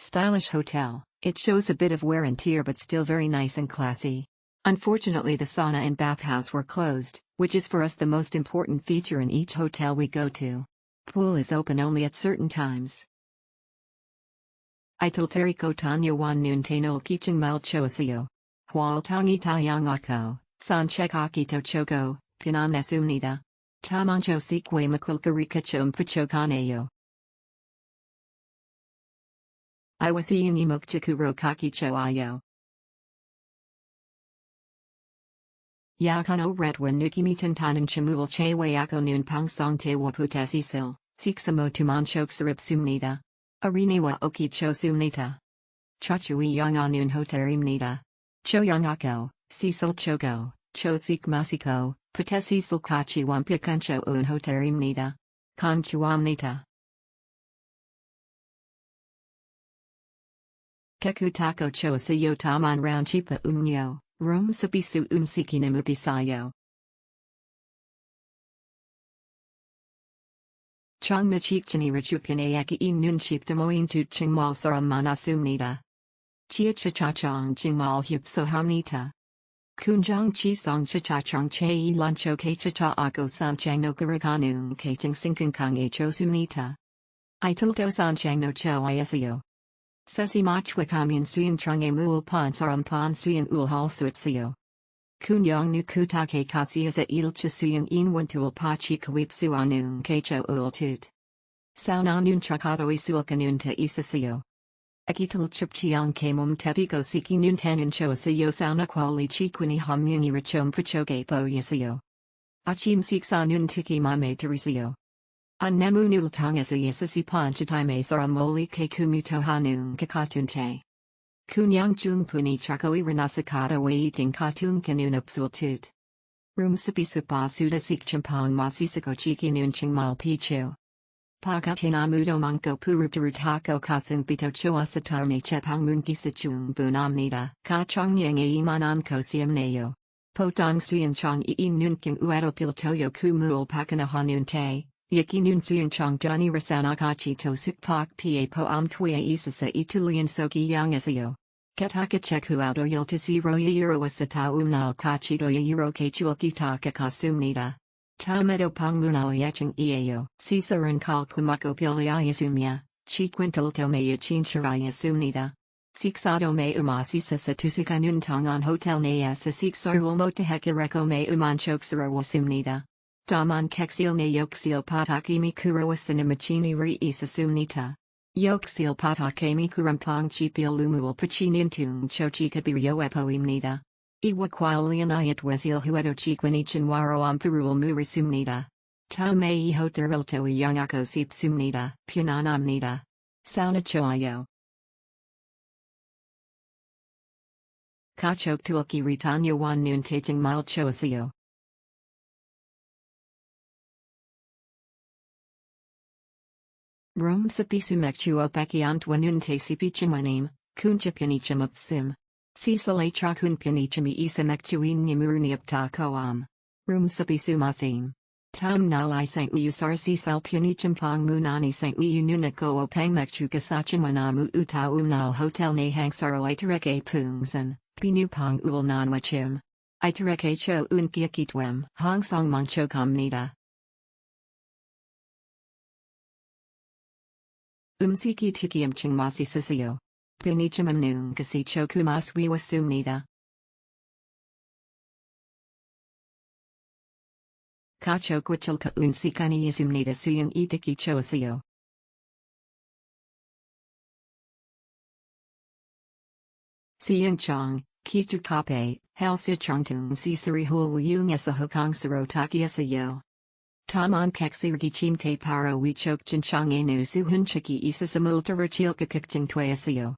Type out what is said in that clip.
Stylish hotel, it shows a bit of wear and tear but still very nice and classy. Unfortunately the sauna and bathhouse were closed, which is for us the most important feature in each hotel we go to. Pool is open only at certain times. Itilteri ko tanya wan noon tanol kiching mal choasio. Hual tangi tayang ako, san chekaki to choko, pinan nesumnida. Tamancho sikwe makulkarika chum puchokaneyo. Iwasiing imokchikuro kakicho ayo. Yakano retwan nukimitan tanan chamul chewe ako noon pang song te waputesi sil, siksamo tumanchok sarip sumnida. Ariniwa oki cho sumnita. Chachui yang anun hoterim nida. Cho yang ako, sisil choko, cho sik masiko, patesi silkachi wampia kancho un hoterim nida. Kanchuam nita. Keku tako cho sayo taman round chipa umnyo, room sapisu umsikinamupisayo. Chong machikchani rachukanayak nun chiptamoin tu chingmal saram manasumnita. Chia chachachong chingmal hup sohamnita. Kunjong chi song chachachong che lancho ke chacha ako samchang no karakanung ke ting sinkankang echo sumnita. Itilto sanchang no cho isio. Sesi machwakamun suyan chung e mul pan saram pan suyan ul hal suipsio. Kunyong nu kutake kasiasa ilcha suyang inwantual pachi kawipsu anung kecho ul tut. Saunanun chakato isulkanun te isasio. Akital chipchiang kamum tepiko siki nun tanun choasio sauna kwali chikwini hamyungi rachom prachoke po yasio. Achim siksanun tiki mame terisio. Annemu nul tangasa yasasi panchatime saramoli ke kumuto hanung kakatunte. Kunyang chung puni chakoi renasakata waiting katung kanun upsul tut. Room sipi supa suda sik champang masisako chiki nun chingmal pichu. Pakatinamudo manko purupturutako kasung pito choasatarme chepang munki sichung bunamnida. Ka chong yang imanan ko siam nayo. Potong suyan chong iin nun king uero piltoyo kumul pakana hanun te. Yaki nun suyang chong Johnny Rasanakachi to suk pak pa po am tuya isasa itulian soki yang asio. Kataka cheku auto yulta zero euro asata umnal kachito euro kachulki taka kasumnida. Taumedo pang munal yaching eayo. Cisaran kal kumako piliayasumya, chiquintalto me yachinchirayasumnida. Siksado me umasisa sa tusukanun tong on hotel naya sa siksarul motahekireko me umanchoksara wasumnida. Daman keksil ne yoksil patakimi kurawasinimachi ri isasumnita. Yoksil patakami kurampang chipil lumual pachinintung chochikabiryo epoimnida. Iwakwalian ayat wasil huedo chiquinichin waro ampurual murisumnida. Tau mei hoterilto yangako sipsumnida, punanamnida. Sauna choayo. Kachok tulki ritanya wan nun tating mal choasio. Room sapisumekchuo pekiantwanun te sipichinwanim, kunchapinichim upsim. Cecil a trakunpinichimi isamekchuin nimurniapta koam. Room sapisumasim. Tam nalai St. Uyusar Cecil punichim pong munani St. Uyununako opangmekchuka sachinwanamu uta umnal hotel ne hangsaro itareke pungsan, pinupong ul nanwachim. Itareke cho unkiakitwem, hongsong mongchokam nida. Umsiki tikiam chingmasi sisio. Pinichimam nung kasi chokumas wiwasumnida. Kachok wichilka unsikani yasumnida suyang itiki choasio. Siyang chong, kitu kape, halsi chongtung sisari hul yung esahokang sarotaki asayo. Taman keksirgi chimte paro wichok chinchang enu suhunchiki isa samultara chilka kikching tuasio.